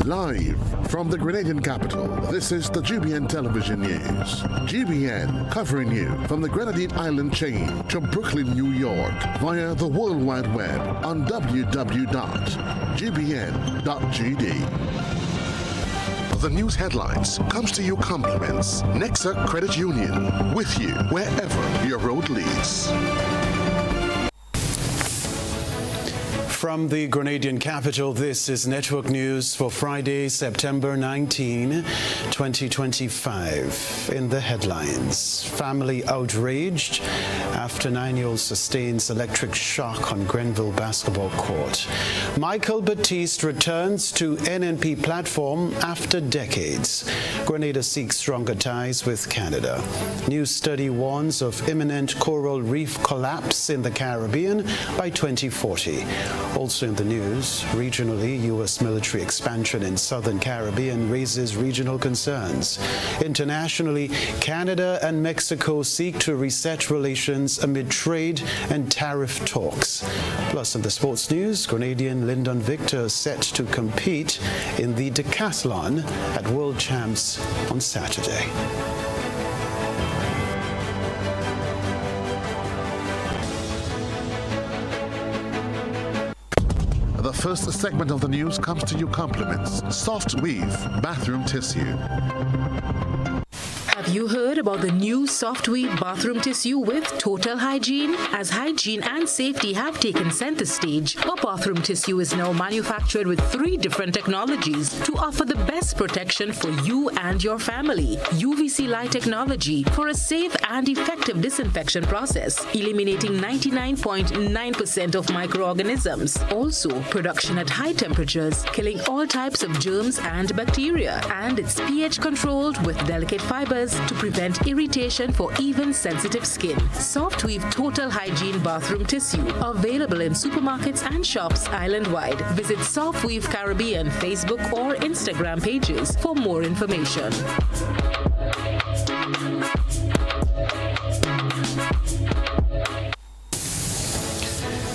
Live from the Grenadian capital, this is the GBN Television News. GBN covering you from the Grenadine Island chain to Brooklyn, New York via the World Wide Web on www.gbn.gd. The news headlines comes to you compliments Nexa Credit Union, with you wherever your road leads. From the Grenadian capital, this is Network News for Friday, September 19, 2025. In the headlines, family outraged after 9-year-old sustains electric shock on Grenville basketball court. Michael Baptiste returns to NNP platform after decades. Grenada seeks stronger ties with Canada. New study warns of imminent coral reef collapse in the Caribbean by 2040. Also in the news, regionally, U.S. military expansion in southern Caribbean raises regional concerns. Internationally, Canada and Mexico seek to reset relations amid trade and tariff talks. Plus, in the sports news, Grenadian Lyndon Victor set to compete in the decathlon at World Champs on Saturday. The first segment of the news comes to you compliments Soft Weave Bathroom Tissue. Have you heard about the new Soft Weave bathroom tissue with total hygiene? As hygiene and safety have taken center stage, our bathroom tissue is now manufactured with 3 different technologies to offer the best protection for you and your family. UVC light technology for a safe and effective disinfection process, eliminating 99.9% of microorganisms. Also, production at high temperatures, killing all types of germs and bacteria. And it's pH controlled with delicate fibers to prevent irritation for even sensitive skin. Soft Weave Total Hygiene Bathroom Tissue, available in supermarkets and shops island-wide. Visit Soft Weave Caribbean Facebook or Instagram pages for more information.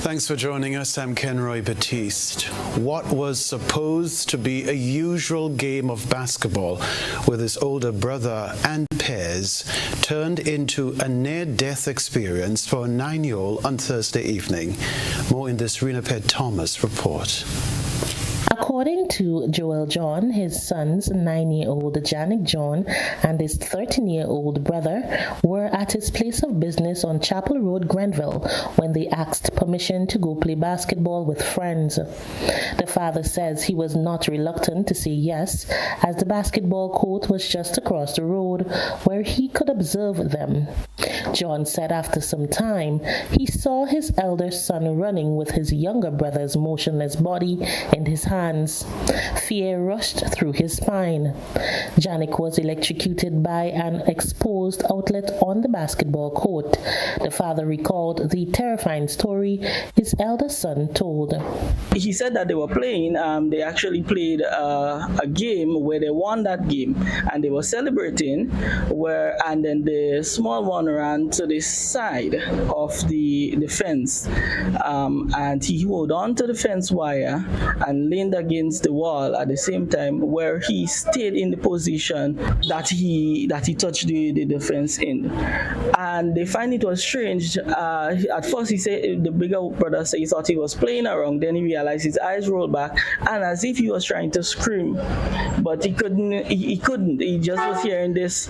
Thanks for joining us. I'm Kenroy Baptiste. What was supposed to be a usual game of basketball with his older brother and peers turned into a near-death experience for a 9-year-old on Thursday evening. More in this Renaped Thomas report. According to Joel John, his sons, 9-year-old Janik John and his 13-year-old brother, were at his place of business on Chapel Road, Grenville, when they asked permission to go play basketball with friends. The father says he was not reluctant to say yes, as the basketball court was just across the road where he could observe them. John said after some time, he saw his elder son running with his younger brother's motionless body in his hands. Fear rushed through his spine. Janik was electrocuted by an exposed outlet on the basketball court. The father recalled the terrifying story his elder son told. He said that they were playing, they actually played a game where they won that game, and they were celebrating, and then the small one ran to the side of the fence, and he held on to the fence wire and leaned against the wall at the same time, where he stayed in the position that he touched the fence in. And they find it was strange. At first he said, the bigger brother said he thought he was playing around, then he realized his eyes rolled back and as if he was trying to scream, but he couldn't. He just was hearing this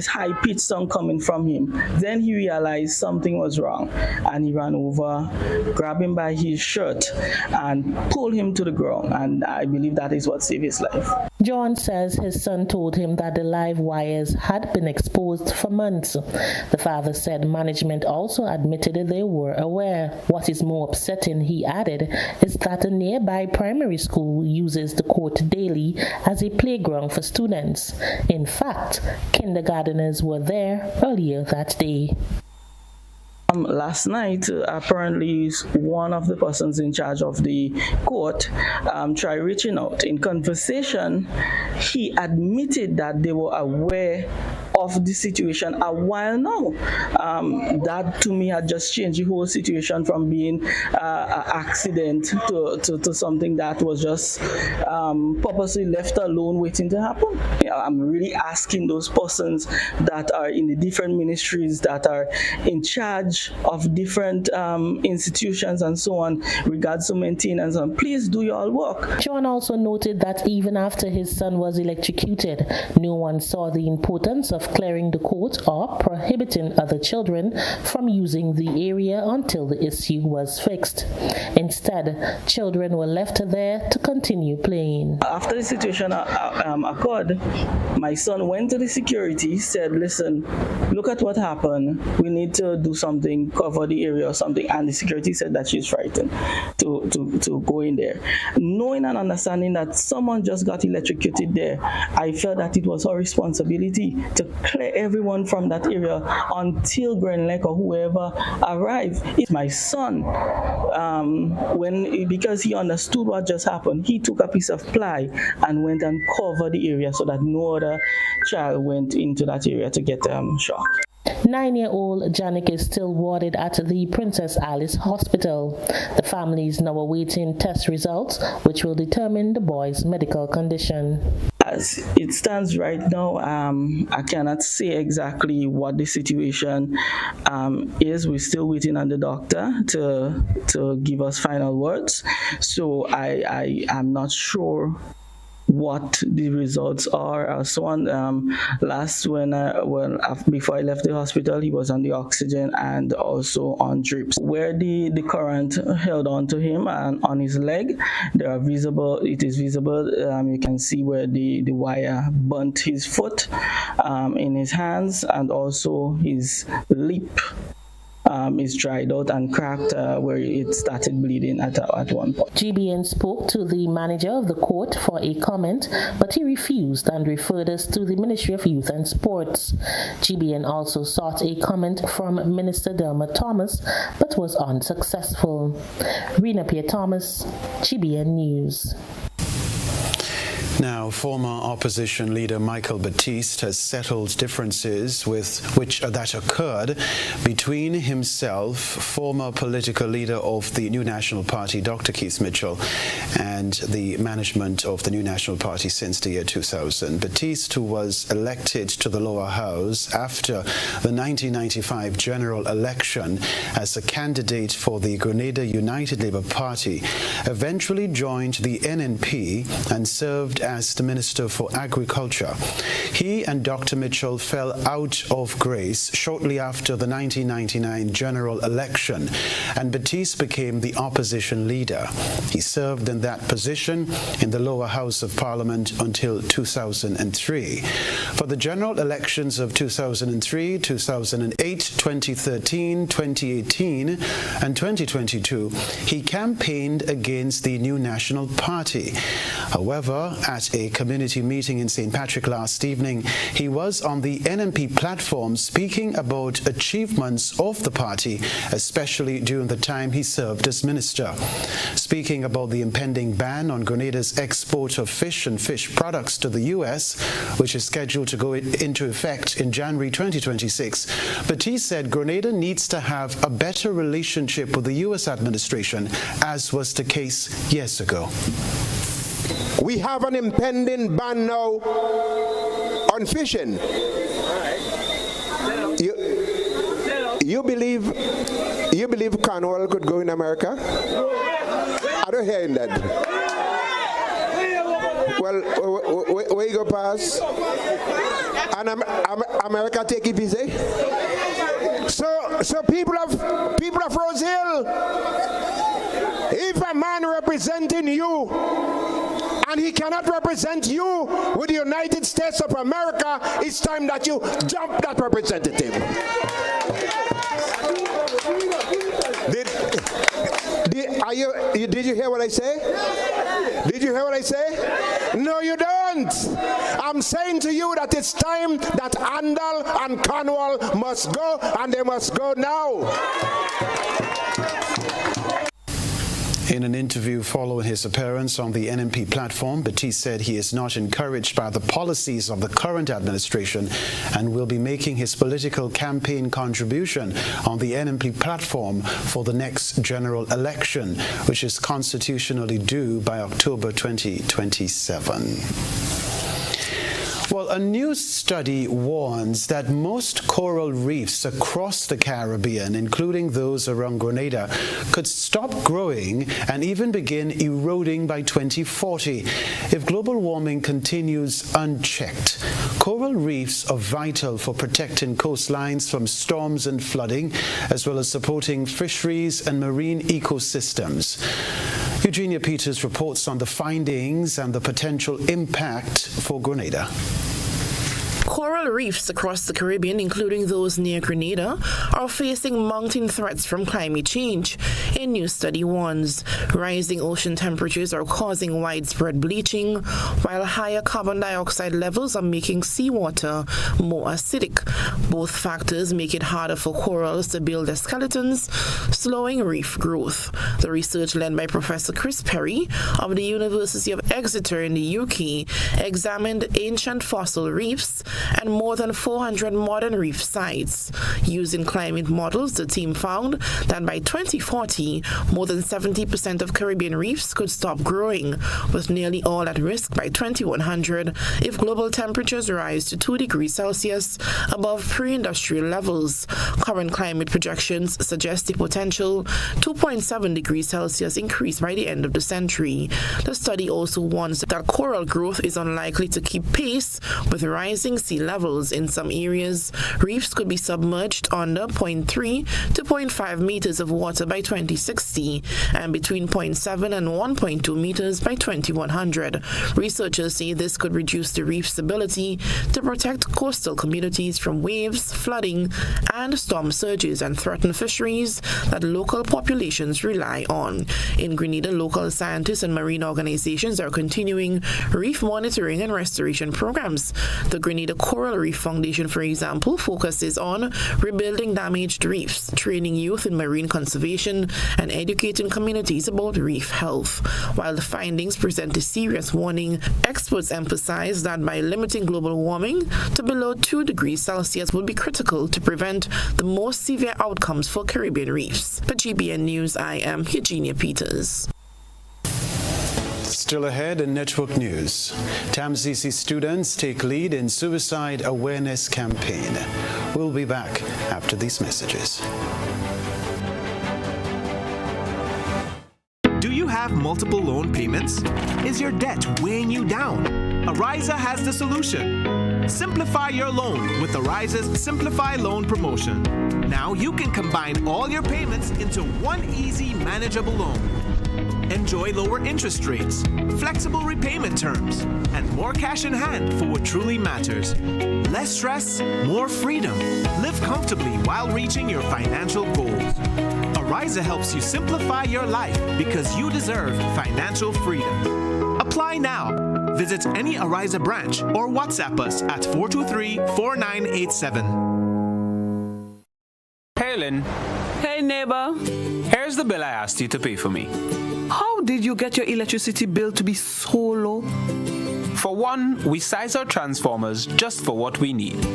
high-pitched sound coming from him. Then he realized something was wrong, and he ran over, grabbed him by his shirt and pulled him to the ground, and I believe that is what saved his life. John says his son told him that the live wires had been exposed for months. The father said management also admitted they were aware. What is more upsetting, he added, is that a nearby primary school uses the court daily as a playground for students. In fact, kindergarteners were there earlier that day. Last night, apparently, one of the persons in charge of the court tried reaching out. In conversation, he admitted that they were aware of the situation a while now. That to me had just changed the whole situation from being an accident to something that was just purposely left alone waiting to happen. I'm really asking those persons that are in the different ministries that are in charge of different institutions and so on, regards to maintenance, and please do your work. John also noted that even after his son was electrocuted, no one saw the importance of clearing the court or prohibiting other children from using the area until the issue was fixed. Instead, children were left there to continue playing. After the situation occurred, my son went to the security, said, listen, look at what happened. We need to do something, cover the area or something. And the security said that she's frightened to go in there. Knowing and understanding that someone just got electrocuted there, I felt that it was our responsibility to clear everyone from that area until Grenlec or whoever arrived. It's my son. Because he understood what just happened, he took a piece of ply and went and covered the area so that no other child went into that area to get shocked. 9-year-old Janik is still warded at the Princess Alice Hospital. The family is now awaiting test results, which will determine the boy's medical condition. As it stands right now, I cannot say exactly what the situation is. We're still waiting on the doctor to give us final words. So I am not sure what the results are. So on before I left the hospital, he was on the oxygen and also on drips. Where the current held on to him and on his leg, it is visible. You can see where the wire burnt his foot, in his hands, and also his lip is dried out and cracked where it started bleeding at one point. GBN spoke to the manager of the court for a comment, but he refused and referred us to the Ministry of Youth and Sports. GBN also sought a comment from Minister Delma Thomas, but was unsuccessful. Rena Pierre Thomas, GBN News. Now, former opposition leader Michael Baptiste has settled differences that occurred between himself, former political leader of the New National Party, Dr. Keith Mitchell, and the management of the New National Party since the year 2000. Baptiste, who was elected to the lower house after the 1995 general election as a candidate for the Grenada United Labour Party, eventually joined the NNP and served as the Minister for Agriculture. He and Dr. Mitchell fell out of grace shortly after the 1999 general election, and Baptiste became the opposition leader. He served in that position in the lower house of Parliament until 2003. For the general elections of 2003, 2008, 2013, 2018, and 2022, he campaigned against the New National Party. However, at a community meeting in St. Patrick last evening, he was on the NNP platform speaking about achievements of the party, especially during the time he served as minister. Speaking about the impending ban on Grenada's export of fish and fish products to the U.S., which is scheduled to go into effect in January 2026, Baptiste said Grenada needs to have a better relationship with the U.S. administration, as was the case years ago. We have an impending ban now on fishing. You believe Kenroy could go in America? I don't hear that. Well, where you go pass? And America take it easy. So people of Rose Hill, if a man representing you and he cannot represent you with the United States of America, it's time that you dump that representative. Did you hear what I say? Did you hear what I say? No, you don't. I'm saying to you that it's time that Andal and Kenroy must go, and they must go now. In an interview following his appearance on the NMP platform, Baptiste said he is not encouraged by the policies of the current administration and will be making his political campaign contribution on the NMP platform for the next general election, which is constitutionally due by October 2027. Well, a new study warns that most coral reefs across the Caribbean, including those around Grenada, could stop growing and even begin eroding by 2040 if global warming continues unchecked. Coral reefs are vital for protecting coastlines from storms and flooding, as well as supporting fisheries and marine ecosystems. Eugenia Peters reports on the findings and the potential impact for Grenada. Coral reefs across the Caribbean, including those near Grenada, are facing mounting threats from climate change. A new study warns rising ocean temperatures are causing widespread bleaching, while higher carbon dioxide levels are making seawater more acidic. Both factors make it harder for corals to build their skeletons, slowing reef growth. The research led by Professor Chris Perry of the University of Exeter in the UK examined ancient fossil reefs and more than 400 modern reef sites. Using climate models, the team found that by 2040, more than 70% of Caribbean reefs could stop growing, with nearly all at risk by 2100 if global temperatures rise to 2 degrees Celsius above pre-industrial levels. Current climate projections suggest a potential 2.7 degrees Celsius increase by the end of the century. The study also warns that coral growth is unlikely to keep pace with rising sea levels. In some areas, reefs could be submerged under 0.3 to 0.5 meters of water by 2060 and between 0.7 and 1.2 meters by 2100. Researchers say this could reduce the reef's ability to protect coastal communities from waves, flooding, and storm surges and threaten fisheries that local populations rely on. In Grenada, local scientists and marine organizations are continuing reef monitoring and restoration programs. The Grenada Coral Reef Foundation, for example, focuses on rebuilding damaged reefs, training youth in marine conservation, and educating communities about reef health. While the findings present a serious warning, experts emphasize that by limiting global warming to below 2 degrees Celsius will be critical to prevent the most severe outcomes for Caribbean reefs. For GBN News, I am Eugenia Peters. Still ahead in Network News, TAMCC students take lead in suicide awareness campaign. We'll be back after these messages. Do you have multiple loan payments? Is your debt weighing you down? Ariza has the solution. Simplify your loan with Ariza's Simplify Loan promotion. Now you can combine all your payments into one easy, manageable loan. Enjoy lower interest rates, flexible repayment terms, and more cash in hand for what truly matters. Less stress, more freedom. Live comfortably while reaching your financial goals. Ariza helps you simplify your life because you deserve financial freedom. Apply now. Visit any Ariza branch or WhatsApp us at 423-4987. Hey, Lynn. Hey, neighbor. Here's the bill I asked you to pay for me. How did you get your electricity bill to be so low? For one, we size our transformers just for what we need.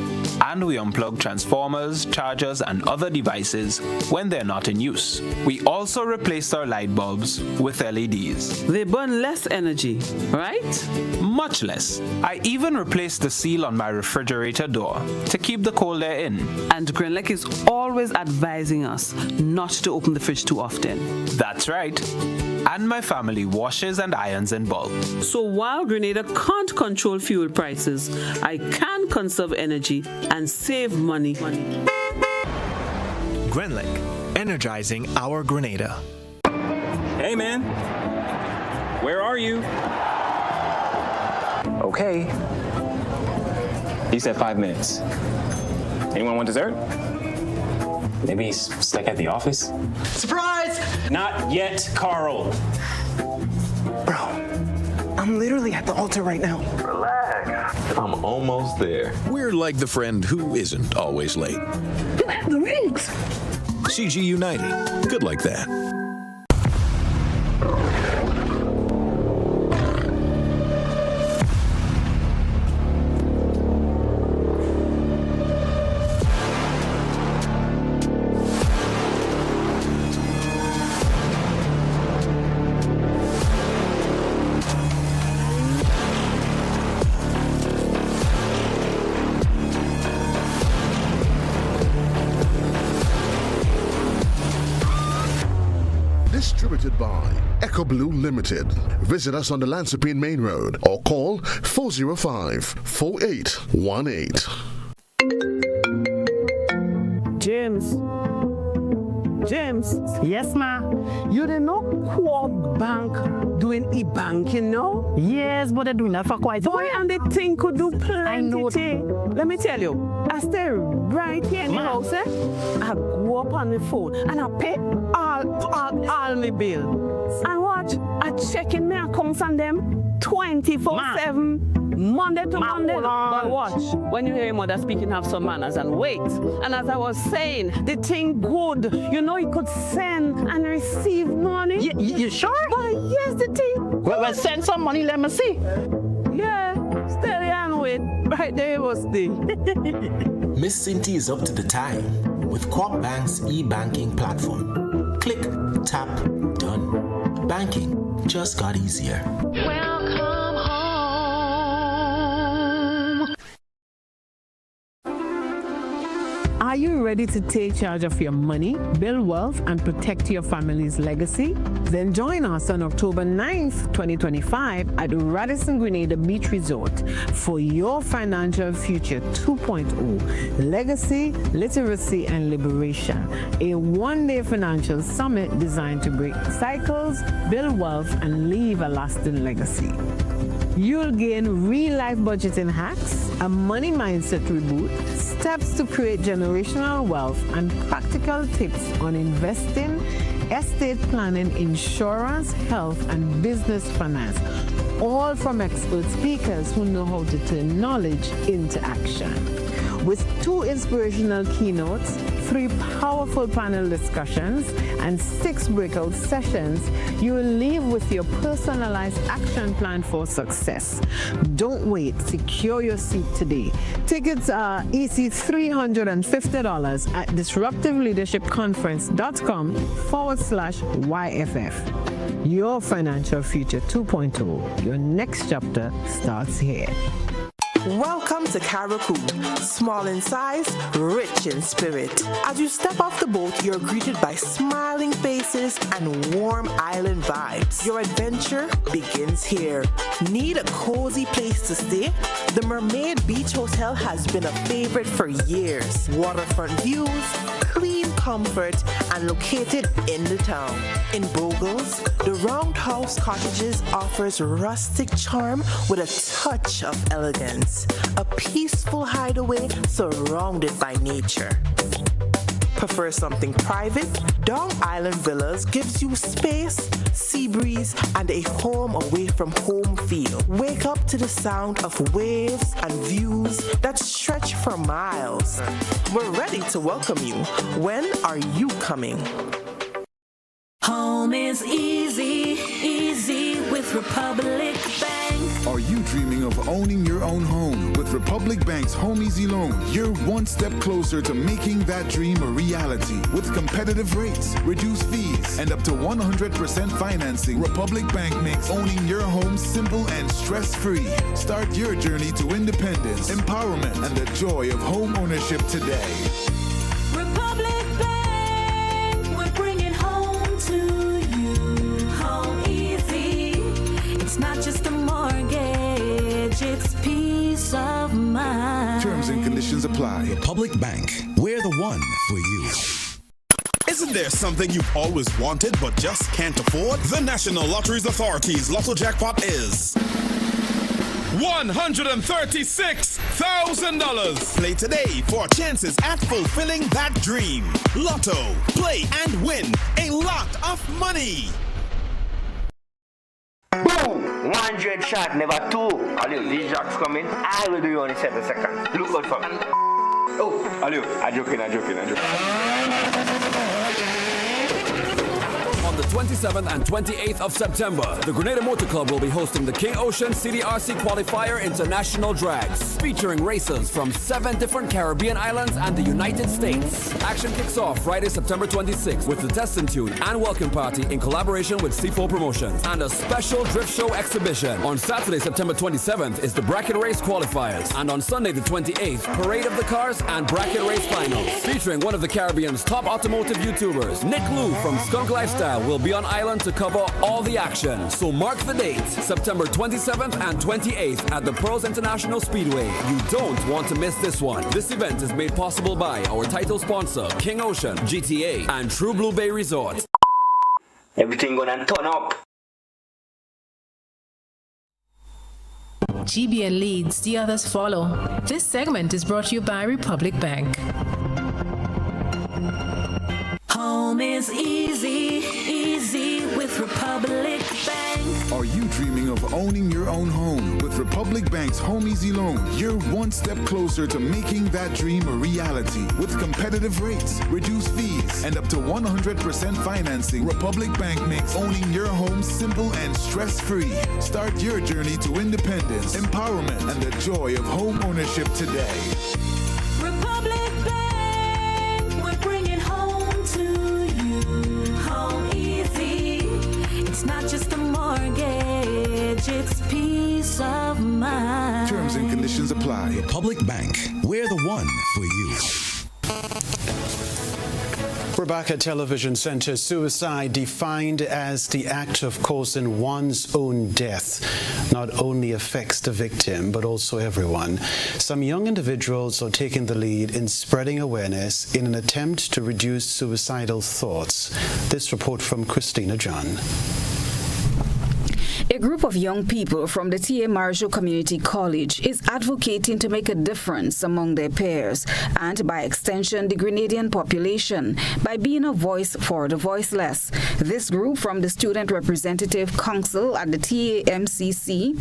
And we unplug transformers, chargers, and other devices when they're not in use. We also replaced our light bulbs with LEDs. They burn less energy, right? Much less. I even replaced the seal on my refrigerator door to keep the cold air in. And Grenlec is always advising us not to open the fridge too often. That's right. And my family washes and irons in bulk. So while Grenada can't control fuel prices, I can conserve energy and save money. Grenlec, energizing our Grenada. Hey, man. Where are you? Okay. He said 5 minutes. Anyone want dessert? Maybe he's stuck at the office? Surprise! Not yet, Carl. Bro, I'm literally at the altar right now. Relax. I'm almost there. We're like the friend who isn't always late. You have the rings. CG United. Good like that. Distributed by Echo Blue Limited. Visit us on the Lansopine Main Road or call 405-4818. James. Yes, ma. You didn't know Quark Bank doing e-banking, no? Yes, but they're doing that for quite a while. And the thing could do plenty thing. Let me tell you, I stay right here in the house, eh? I go up on the phone and I pay all my bills. And watch, I check in my accounts on them 24/7. Monday to Monday. But watch, when you hear your mother speaking, have some manners and wait. And as I was saying, the thing good. You know, you could send and receive money. You sure? But yes, the thing. Well, send some money, let me see. Yeah, steady and wait. Right there it was the. Miss Cindy is up to the time with Quark Bank's e-banking platform. Click, tap, done. Banking just got easier. Are you ready to take charge of your money, build wealth, and protect your family's legacy? Then join us on October 9th, 2025 at Radisson Grenada Beach Resort for your Financial Future 2.0 Legacy, Literacy, and Liberation, a one-day financial summit designed to break cycles, build wealth, and leave a lasting legacy. You'll gain real-life budgeting hacks, a money mindset reboot, steps to create generational wealth, and practical tips on investing, estate planning, insurance, health, and business finance, all from expert speakers who know how to turn knowledge into action. With 2 inspirational keynotes, 3 powerful panel discussions, and 6 breakout sessions, you will leave with your personalized action plan for success. Don't wait. Secure your seat today. Tickets are EC $350 at disruptiveleadershipconference.com/YFF. Your Financial Future 2.0. Your next chapter starts here. Welcome to Karakou, small in size, rich in spirit. As you step off the boat, you're greeted by smiling faces and warm island vibes. Your adventure begins here. Need a cozy place to stay? The Mermaid Beach Hotel has been a favorite for years. Waterfront views, clean comfort, and located in the town. In Bogles, the Roundhouse Cottages offers rustic charm with a touch of elegance. A peaceful hideaway surrounded by nature. Prefer something private? Dong Island Villas gives you space, sea breeze, and a home away from home feel. Wake up to the sound of waves and views that stretch for miles. We're ready to welcome you. When are you coming? Home is easy, easy with Republic Bank. Are you dreaming of owning your own home? With Republic Bank's Home Easy Loan, you're one step closer to making that dream a reality. With competitive rates, reduced fees, and up to 100% financing, Republic Bank makes owning your home simple and stress-free. Start your journey to independence, empowerment, and the joy of home ownership today. Republic Bank, we're bringing home to you. Home easy. It's not just a mortgage, it's peace of mind. Terms and conditions apply. Republic Bank, we're the one for you. Isn't there something you've always wanted but just can't afford? The National Lotteries Authority's Lotto Jackpot is $136,000. Play today for chances at fulfilling that dream. Lotto, play and win a lot of money. Boom! 100 shot, never 2. Aliu, these jacks coming. I will do you only 7 seconds. Look out for me. Oh, Aliu, I'm joking. On the 27th and 28th of September, the Grenada Motor Club will be hosting the King Ocean CDRC Qualifier International Drags, featuring racers from 7 different Caribbean islands and the United States. Action kicks off Friday, September 26th with the Test and Tune and Welcome Party in collaboration with C4 Promotions and a special drift show exhibition. On Saturday, September 27th is the Bracket Race Qualifiers, and on Sunday the 28th, Parade of the Cars and Bracket Race Finals, featuring one of the Caribbean's top automotive YouTubers, Nick Lou from Skunk Lifestyle, media will be on island to cover all the action. So mark the date, September 27th and 28th at the Pearls International Speedway. You don't want to miss this one. This event is made possible by our title sponsor, King Ocean, GTA, and True Blue Bay Resort. Everything gonna turn up. GBN leads, the others follow. This segment is brought to you by Republic Bank. Home is easy, easy with Republic Bank. Are you dreaming of owning your own home? With Republic Bank's Home Easy Loan, you're one step closer to making that dream a reality. With competitive rates, reduced fees, and up to 100% financing, Republic Bank makes owning your home simple and stress-free. Start your journey to independence, empowerment, and the joy of home ownership today. Republic Bank, we're bringing home to you. Home easy. It's not just a mortgage, it's peace of mind. Terms and conditions apply. Republic Bank, we're the one for you. We're back at Television Center. Suicide defined as the act of causing one's own death not only affects the victim, but also everyone. Some young individuals are taking the lead in spreading awareness in an attempt to reduce suicidal thoughts. This report from Christina John. A group of young people from the T.A. Marshall Community College is advocating to make a difference among their peers and, by extension, the Grenadian population by being a voice for the voiceless. This group from the Student Representative Council at the TAMCC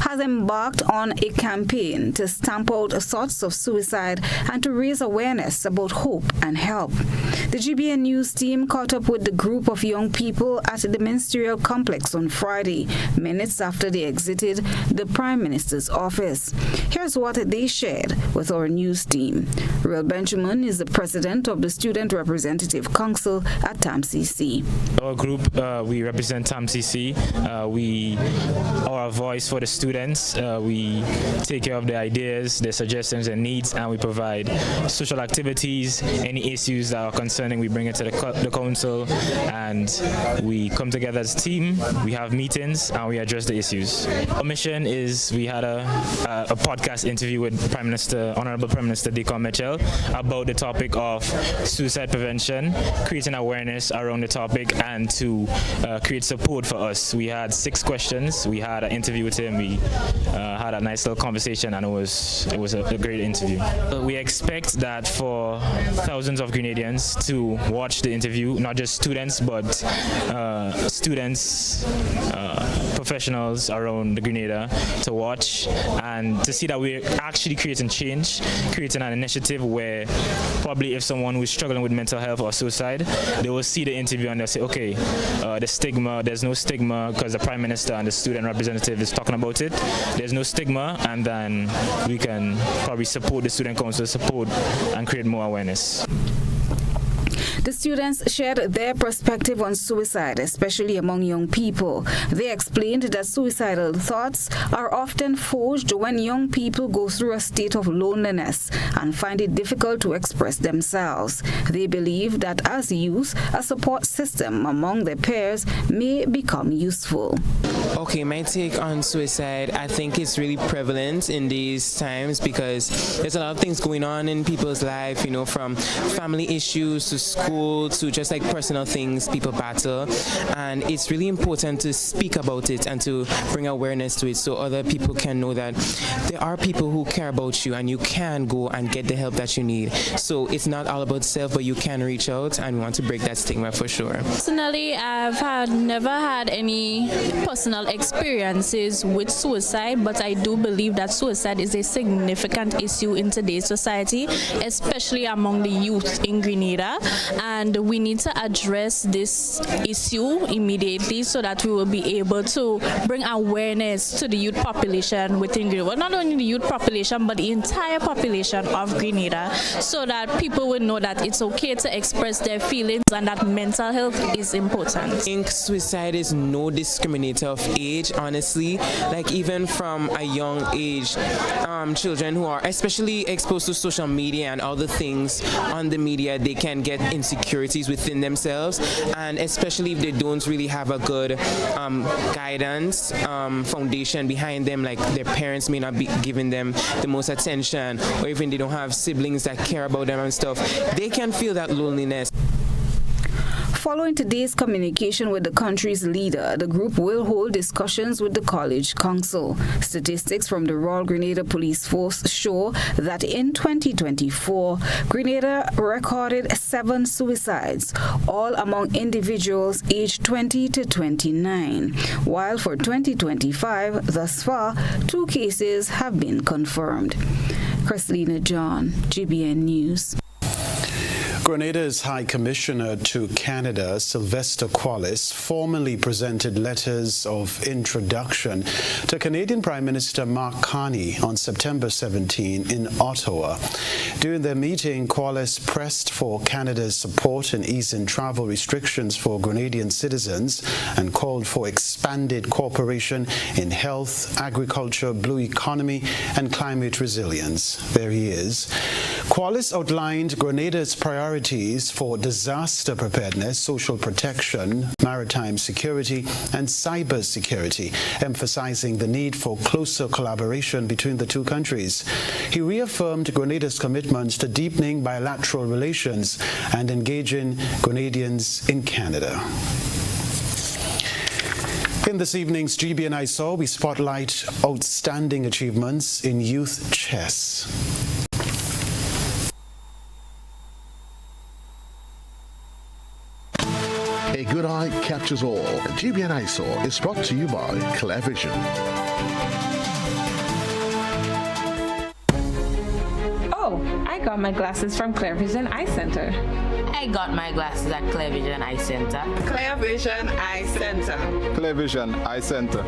has embarked on a campaign to stamp out thoughts of suicide and to raise awareness about hope and help. The GBN News team caught up with the group of young people at the Ministerial Complex on Friday, minutes after they exited the Prime Minister's office. Here's what they shared with our news team. Real Benjamin is the president of the Student Representative Council at TAMCC. Our group, we represent TAMCC. We are a voice for the students. We take care of their ideas, their suggestions and needs, and we provide social activities, any issues that are concerning, we bring it to the council, and we come together as a team. We have meetings and we address the issues. Our mission is we had a podcast interview with Honorable Prime Minister Deacon Mitchell about the topic of suicide prevention, creating awareness around the topic, and to create support for us. We had 6 questions. We had an interview with him. We had a nice little conversation, and it was a great interview. We expect that for thousands of Grenadians to watch the interview, not just students, but professionals around the Grenada to watch and to see that we're actually creating change, creating an initiative where probably if someone who's struggling with mental health or suicide, they will see the interview and they'll say, okay, there's no stigma because the Prime Minister and the student representative is talking about it. There's no stigma, and then we can probably support the student council, and create more awareness. The students shared their perspective on suicide, especially among young people. They explained that suicidal thoughts are often forged when young people go through a state of loneliness and find it difficult to express themselves. They believe that as youth, a support system among their peers may become useful. Okay, my take on suicide, I think it's really prevalent in these times because there's a lot of things going on in people's life, from family issues to school to just like personal things people battle, and it's really important to speak about it and to bring awareness to it so other people can know that there are people who care about you and you can go and get the help that you need. So it's not all about self, but you can reach out, and we want to break that stigma for sure. Personally, I've never had any personal experiences with suicide, but I do believe that suicide is a significant issue in today's society, especially among the youth in Grenada. And we need to address this issue immediately so that we will be able to bring awareness to the youth population within Grenada. Well, not only the youth population, but the entire population of Grenada, so that people will know that it's okay to express their feelings and that mental health is important. I think suicide is no discriminator of age, honestly. Like even from a young age, children who are especially exposed to social media and all the things on the media, they can get insecurities within themselves, and especially if they don't really have a good guidance foundation behind them, like their parents may not be giving them the most attention, or even they don't have siblings that care about them and stuff, they can feel that loneliness. Following today's communication with the country's leader, the group will hold discussions with the College Council. Statistics from the Royal Grenada Police Force show that in 2024, Grenada recorded 7 suicides, all among individuals aged 20 to 29, while for 2025, thus far, 2 cases have been confirmed. Christina John, GBN News. Grenada's High Commissioner to Canada, Sylvester Qualys, formally presented letters of introduction to Canadian Prime Minister Mark Carney on September 17 in Ottawa. During their meeting, Qualys pressed for Canada's support in easing travel restrictions for Grenadian citizens and called for expanded cooperation in health, agriculture, blue economy, and climate resilience. There he is. Qualys outlined Grenada's priorities for disaster preparedness, social protection, maritime security, and cyber security, emphasizing the need for closer collaboration between the two countries. He reaffirmed Grenada's commitment to deepening bilateral relations and engaging Grenadians in Canada. In this evening's GBN I Saw, we spotlight outstanding achievements in youth chess. A good eye catches all. GBN I Saw is brought to you by Clear Vision. Oh, I got my glasses from Clear Vision Eye Center. I got my glasses at Clear Vision Eye Center. Clear Vision Eye Center. Clear Vision Eye Center.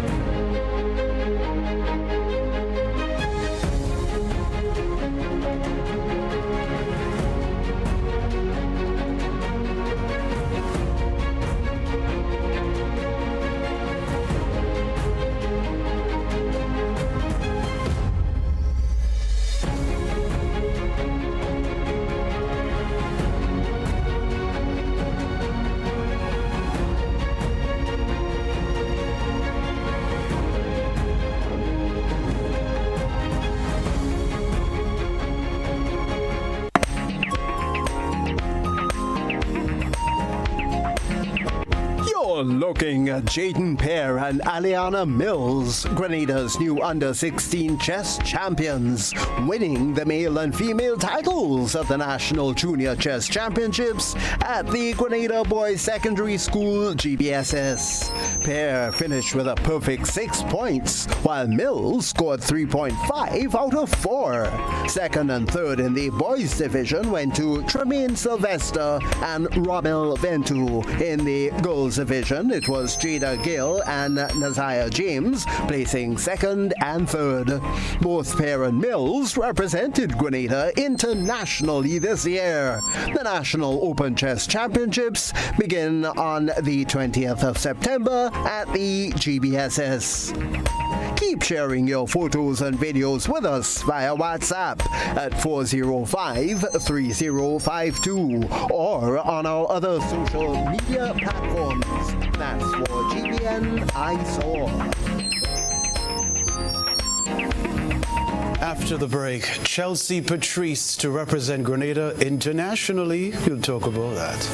Looking at Jaden Pear and Aliana Mills, Grenada's new under-16 chess champions, winning the male and female titles at the National Junior Chess Championships at the Grenada Boys Secondary School GBSS. Pear finished with a perfect 6 points, while Mills scored 3.5 out of 4. Second and third in the boys division went to Tremaine Sylvester and Romel Ventu. In the girls division, it was Jada Gill and Naziah James placing second and third. Both Pear and Mills represented Grenada internationally this year. The National Open Chess Championships begin on the 20th of September at the GBSS. Keep sharing your photos and videos with us via WhatsApp at 405-3052 or on our other social media platforms. That's for GBN I Saw. After the break, Chelsea Patrice to represent Grenada internationally. We'll talk about that.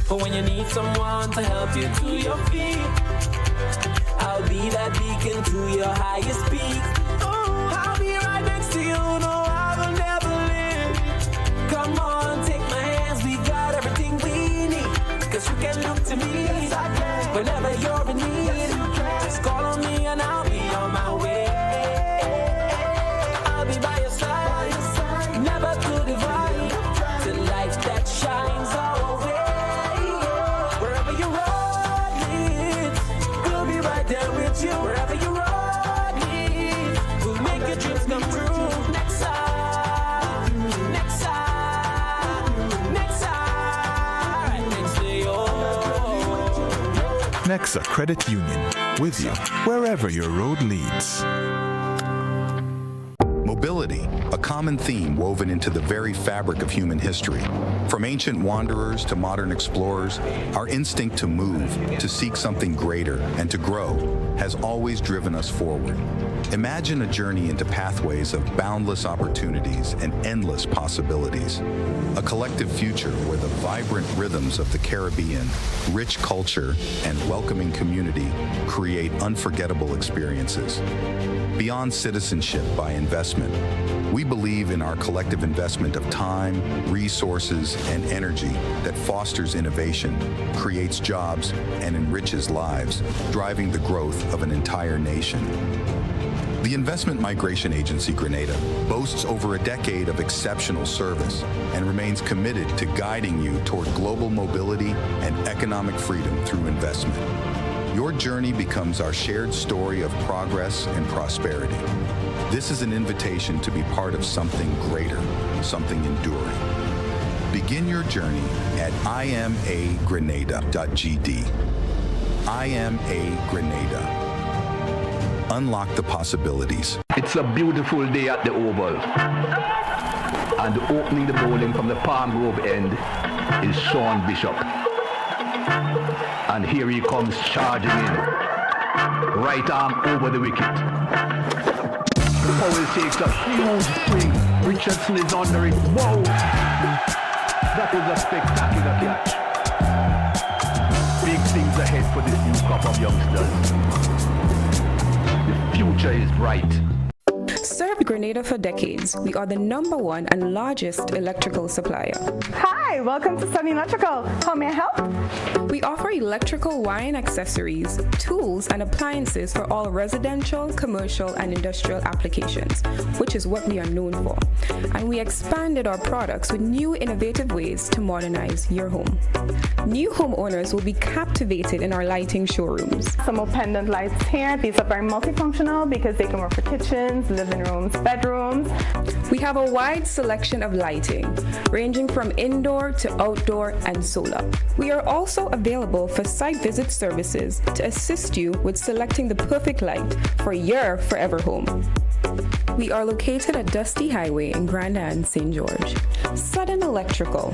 But when you need someone to help you to your feet, I'll be that beacon to your highest peak. Oh, I'll be right next to you, no, I will never leave. Come on, take my hands, we got everything we need. Cause you can look to me, yes, I can. Whenever you're in need, yes, you can. Just call on me and I'll be on my way. I'll be by your side, never to divide. The light that shines our way. Wherever you run it, we'll be right there with you. Wherever you run it, Lenexa Credit Union, with you wherever your road leads. Mobility, a common theme woven into the very fabric of human history. From ancient wanderers to modern explorers, our instinct to move, to seek something greater, and to grow has always driven us forward. Imagine a journey into pathways of boundless opportunities and endless possibilities. A collective future where the vibrant rhythms of the Caribbean, rich culture, and welcoming community create unforgettable experiences. Beyond citizenship by investment, we believe in our collective investment of time, resources, and energy that fosters innovation, creates jobs, and enriches lives, driving the growth of an entire nation. The Investment Migration Agency Grenada boasts over a decade of exceptional service and remains committed to guiding you toward global mobility and economic freedom through investment. Your journey becomes our shared story of progress and prosperity. This is an invitation to be part of something greater, something enduring. Begin your journey at imagrenada.gd. IMA Unlock the possibilities. It's a beautiful day at the Oval. And opening the bowling from the Palm Grove end is Sean Bishop. And here he comes charging in. Right arm over the wicket. Powell takes a huge swing. Richardson is under it. Whoa! That was a spectacular catch. Big things ahead for this new crop of youngsters. The future is bright. Served Grenada for decades, we are the #1 and largest electrical supplier. Hi, welcome to Sunny Electrical. How may I help? We offer electrical wire accessories, tools, and appliances for all residential, commercial, and industrial applications, which is what we are known for. And we expanded our products with new innovative ways to modernize your home. New homeowners will be captivated in our lighting showrooms. Some more pendant lights here. These are very multifunctional because they can work for kitchens, living rooms, bedrooms. We have a wide selection of lighting, ranging from indoor to outdoor and solar. We are also available for site visit services to assist you with selecting the perfect light for your forever home. We are located at Dusty Highway in Grand Anse, St. George. Sudden Electrical.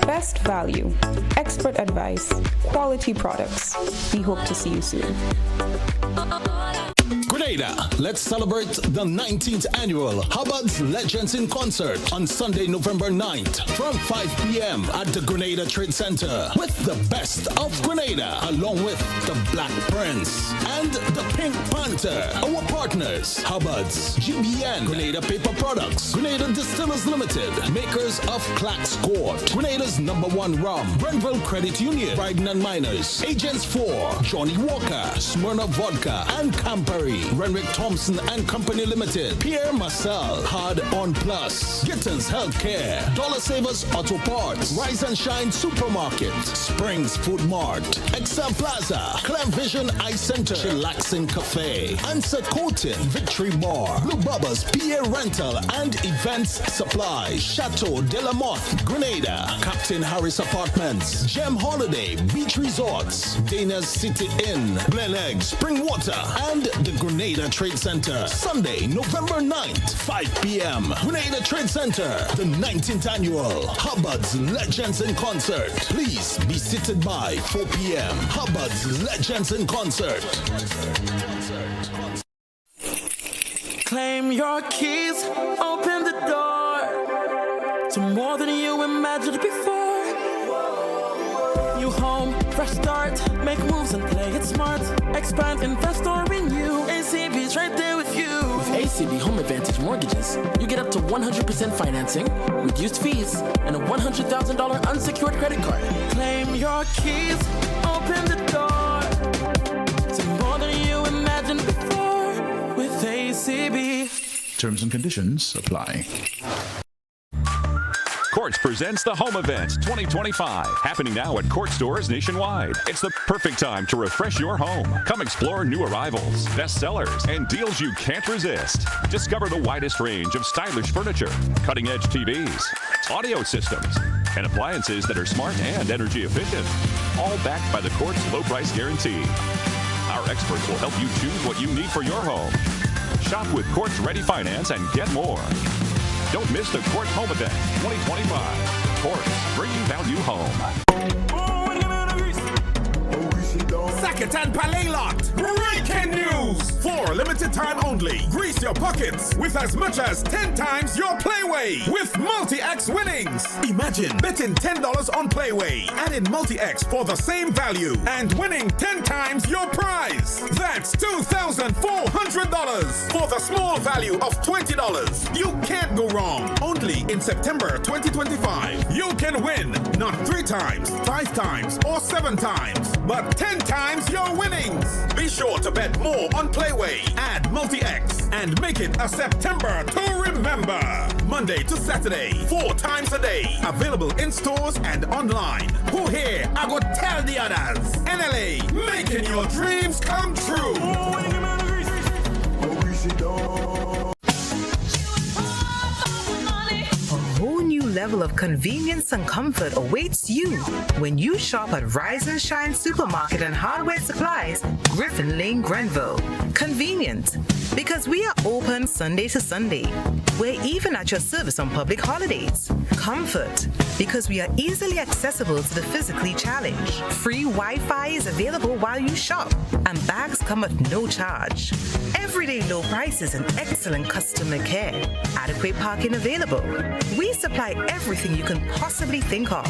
Best value, expert advice, quality products. We hope to see you soon. Grenada, let's celebrate the 19th annual Hubbard's Legends in Concert on Sunday, November 9th from 5 p.m. at the Grenada Trade Center with the best of Grenada along with the Black Prince and the Pink Panther. Our partners, Hubbard's, GBN, Grenada Paper Products, Grenada Distillers Limited, makers of Clacks Court, Grenada's #1 rum, Grenville Credit Union, Bryden and Miners, Agents 4, Johnny Walker, Smyrna Vodka, and Campari, Renwick Thompson and Company Limited, Pierre Marcel, Hard On Plus, Gittins Healthcare, Dollar Savers Auto Parts, Rise and Shine Supermarket, Springs Food Mart, Excel Plaza, Clem Vision Eye Center, Chillaxing Cafe, Ansett Coating, Victory Bar, Blue Bubba's PA Rental and Events Supply, Chateau de la Motte, Grenada, Captain Harris Apartments, Gem Holiday, Beach Resorts, Dana's City Inn, Glen Egg, Spring Water, and the Grenada Trade Center. Sunday, November 9th, 5 p.m. Grenada Trade Center, the 19th annual Hubbard's Legends in Concert. Please be seated by 4 p.m. Hubbard's Legends in Concert. Claim your keys, open the door to more than you imagined before. New home, fresh start, make moves and play it smart. Expand, invest or renew. ACB's right there with you. With ACB Home Advantage Mortgages, you get up to 100% financing, reduced fees, and a $100,000 unsecured credit card. Claim your keys, open the door to more than you imagined before with ACB. Terms and conditions apply. Quartz presents the Home Event 2025, happening now at Quartz stores nationwide. It's the perfect time to refresh your home. Come explore new arrivals, bestsellers, and deals you can't resist. Discover the widest range of stylish furniture, cutting-edge TVs, audio systems, and appliances that are smart and energy efficient. all backed by the court's low price guarantee. Our experts will help you choose what you need for your home. Shop with Court's Ready Finance and get more. Don't miss the Court Home Event 2025. Courts, bringing value home. Sackett and Palais Lot. Breaking news! For limited time only, grease your pockets with as much as 10 times your Playway with Multi-X winnings. Imagine betting $10 on Playway and in Multi-X for the same value and winning 10 times your prize. That's $2,400 for the small value of $20. You can't go wrong. Only in September 2025. You can win not 3 times, 5 times, or 7 times, but 10 times your winnings. Be sure to bet more on Playway. Add Multi-X and make it a September to remember. Monday to Saturday, 4 times a day. Available in stores and online. Who here? I go tell the others. NLA, making your dreams come true. A whole new level of convenience and comfort awaits you when you shop at Rise and Shine Supermarket and Hardware Supplies, Griffin Lane, Grenville. Convenient, because we are open Sunday to Sunday. We're even at your service on public holidays. Comfort, because we are easily accessible to the physically challenged. Free Wi-Fi is available while you shop, and bags come at no charge. Everyday low prices and excellent customer care. Adequate parking available. We supply everything you can possibly think of.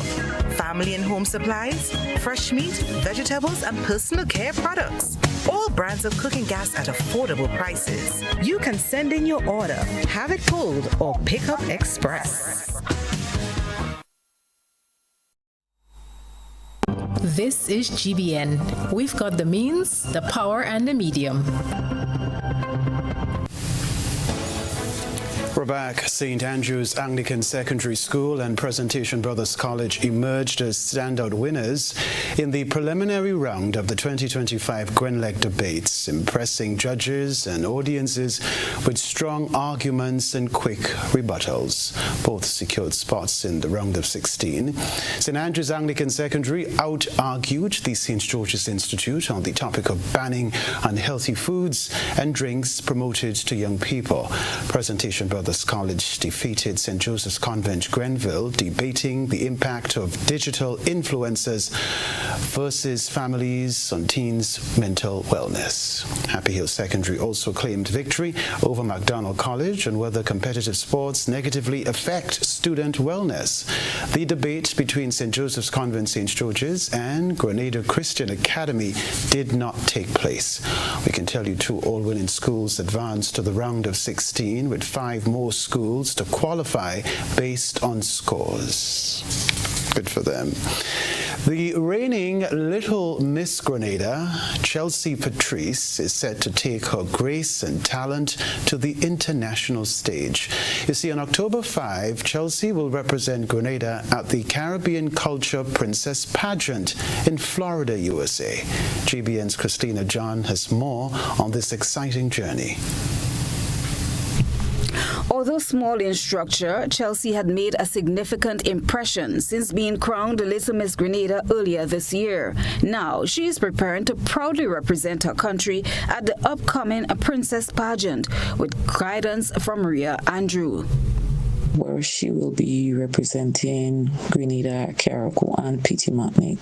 Family and home supplies, fresh meat, vegetables, and personal care products. All brands of cooking gas at affordable prices. You can send in your order, have it pulled, or pick up express. This is GBN. We've got the means, the power, and the medium. We're back. St. Andrew's Anglican Secondary School and Presentation Brothers College emerged as standout winners in the preliminary round of the 2025 Grenlec debates, impressing judges and audiences with strong arguments and quick rebuttals. Both secured spots in the round of 16. St. Andrew's Anglican Secondary out-argued the St. George's Institute on the topic of banning unhealthy foods and drinks promoted to young people. Presentation Brothers College defeated St. Joseph's Convent, Grenville, debating the impact of digital influencers versus families on teens' mental wellness. Happy Hill Secondary also claimed victory over MacDonald College on whether competitive sports negatively affect student wellness. The debate between St. Joseph's Convent, St. George's and Grenada Christian Academy did not take place. We can tell you 2 all-winning schools advanced to the round of 16 with 5 more schools to qualify based on scores. Good for them. The reigning Little Miss Grenada, Chelsea Patrice, is set to take her grace and talent to the international stage. You see, on October 5, Chelsea will represent Grenada at the Caribbean Culture Princess Pageant in Florida, USA. GBN's Christina John has more on this exciting journey. Although small in structure, Chelsea had made a significant impression since being crowned Little Miss Grenada earlier this year. Now, she is preparing to proudly represent her country at the upcoming Princess Pageant with guidance from Maria Andrew, where she will be representing Grenada, Carriacou, and Petit Martinique.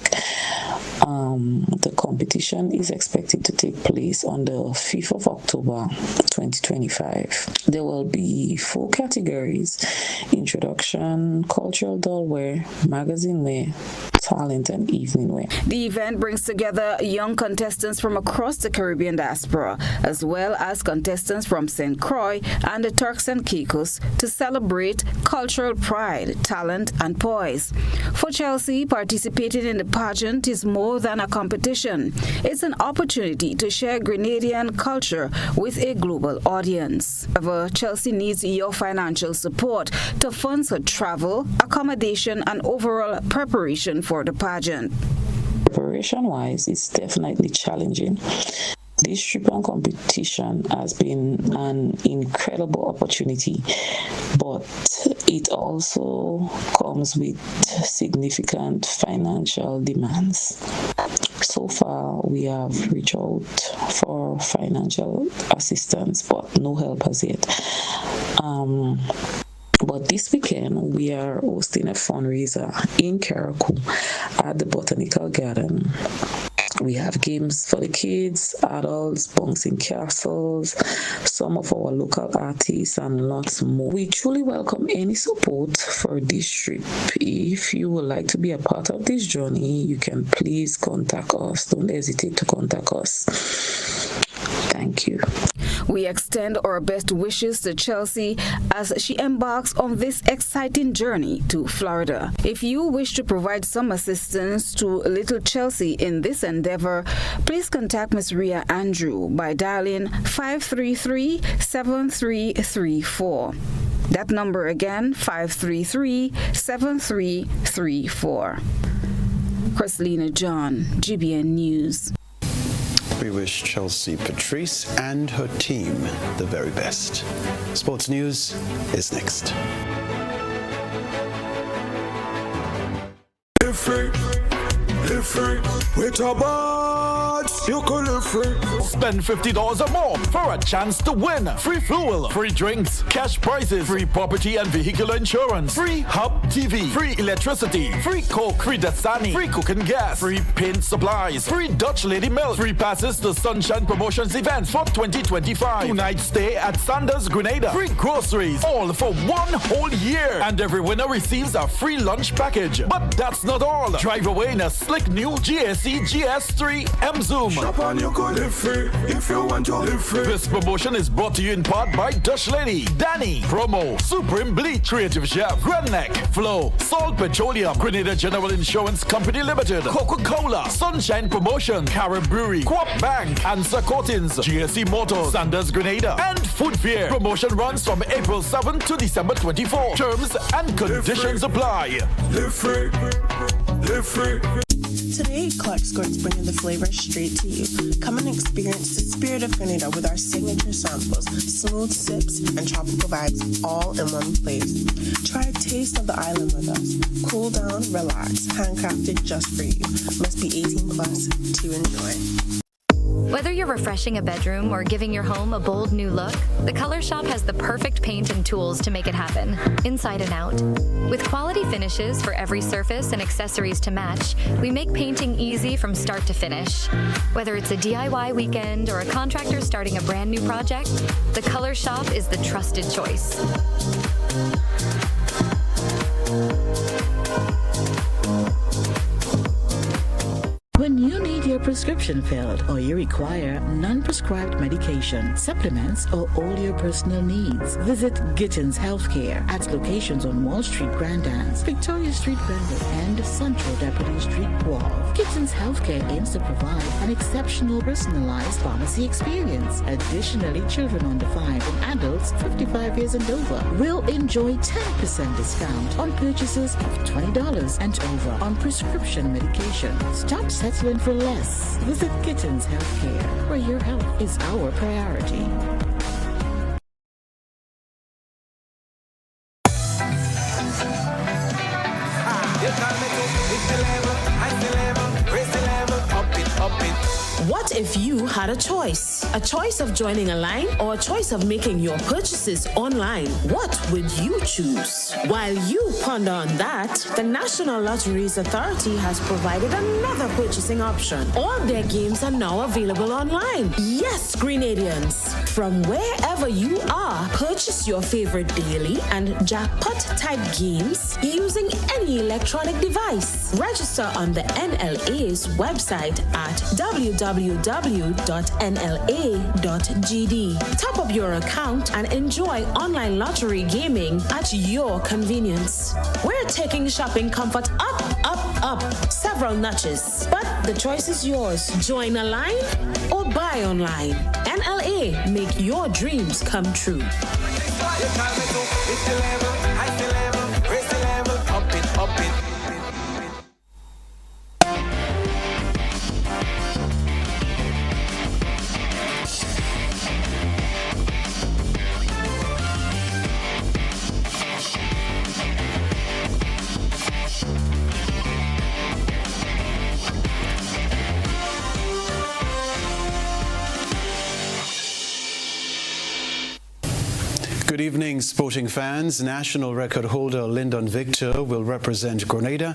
The competition is expected to take place on the 5th of October 2025. There will be 4 categories: introduction, cultural doll wear, magazine wear, talent, and evening wear. The event brings together young contestants from across the Caribbean diaspora, as well as contestants from St. Croix and the Turks and Caicos, to celebrate cultural pride, talent, and poise. For Chelsea, participating in the pageant is more than a competition. It's an opportunity to share Grenadian culture with a global audience. However, Chelsea needs your financial support to fund her travel, accommodation, and overall preparation for the pageant. Preparation-wise, it's definitely challenging. This three-point competition has been an incredible opportunity, but it also comes with significant financial demands. So far, we have reached out for financial assistance, but no help as yet. But this weekend, we are hosting a fundraiser in Karakou at the Botanical Garden. We have games for the kids, adults, bouncing castles, some of our local artists, and lots more. We truly welcome any support for this trip. If you would like to be a part of this journey, you can please contact us. Don't hesitate to contact us. Thank you. We extend our best wishes to Chelsea as she embarks on this exciting journey to Florida. If you wish to provide some assistance to little Chelsea in this endeavor, please contact Ms. Ria Andrew by dialing 533-7334. That number again, 533-7334. Chrislina John, GBN News. We wish Chelsea Patrice and her team the very best. Sports News is next. Live free, with our buds, you can live free. Spend $50 or more for a chance to win. Free fuel, free drinks, cash prizes, free property and vehicle insurance, free Hub TV, free electricity, free Coke, free Dasani, free cooking gas, free paint supplies, free Dutch Lady Milk, free passes to Sunshine Promotions events for 2025. 2-night stay at Sanders Grenada, free groceries, all for 1 whole year. And every winner receives a free lunch package. But that's not all. Drive away in a slick new GSE GS3 M Zoom. Shop and you can live free if you want to live free. This promotion is brought to you in part by Dutch Lady, Danny, Promo, Supreme Bleach, Creative Chef, Redneck, Flow, Salt Petroleum, Grenada General Insurance Company Limited, Coca-Cola, Sunshine Promotion, Carib Brewery, Coop Bank, Answer Coatings, GSE Motors, Sanders Grenada, and Food Fair. Promotion runs from April 7 to December 24. Terms and conditions apply. Live free. Live free. Today, Clark Squirt's bringing the flavor straight to you. Come and experience the spirit of Grenada with our signature samples, smooth sips, and tropical vibes all in one place. Try a taste of the island with us. Cool down, relax, handcrafted just for you. Must be 18 plus to enjoy. Whether you're refreshing a bedroom or giving your home a bold new look, the Color Shop has the perfect paint and tools to make it happen, inside and out. With quality finishes for every surface and accessories to match, we make painting easy from start to finish. Whether it's a DIY weekend or a contractor starting a brand new project, the Color Shop is the trusted choice. When you need your prescription filled or you require non-prescribed medication, supplements, or all your personal needs, visit Gittins Healthcare at locations on Wall Street, Grandans, Victoria Street, Granville, and Central Deputy Street, Wall. Gittins Healthcare aims to provide an exceptional personalized pharmacy experience. Additionally, children under 5 and adults 55 years and over will enjoy 10% discount on purchases of $20 and over on prescription medication. Stop settling for less. Visit Gittins Healthcare, where your health is our priority. What if you had a choice? A choice of joining a line or a choice of making your purchases online? What would you choose? While you ponder on that, the National Lotteries Authority has provided another purchasing option. All their games are now available online. Yes, Grenadians. From wherever you are, purchase your favorite daily and jackpot type games using any electronic device. Register on the NLA's website at www.nla.gd. Top up your account and enjoy online lottery gaming at your convenience. We're taking shopping comfort up, up, up several notches. But the choice is yours. Join a line or buy online. NLA, make your dreams come true. Good evening, sporting fans. National record holder Lyndon Victor will represent Grenada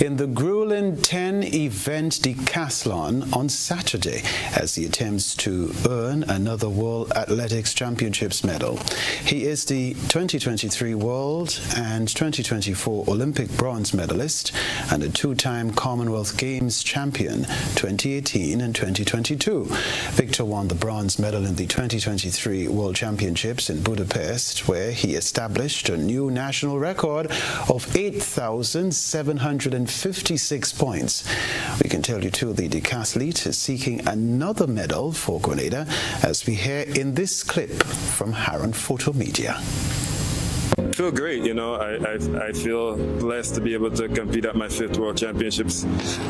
in the grueling 10-event decathlon on Saturday as he attempts to earn another World Athletics Championships medal. He is the 2023 World and 2024 Olympic bronze medalist and a two-time Commonwealth Games champion 2018 and 2022. Victor won the bronze medal in the 2023 World Championships in Budapest, where he established a new national record of 8,756 points. We can tell you too, the decathlete is seeking another medal for Grenada, as we hear in this clip from Haran Photo Media. I feel great, I feel blessed to be able to compete at my 5th World Championships,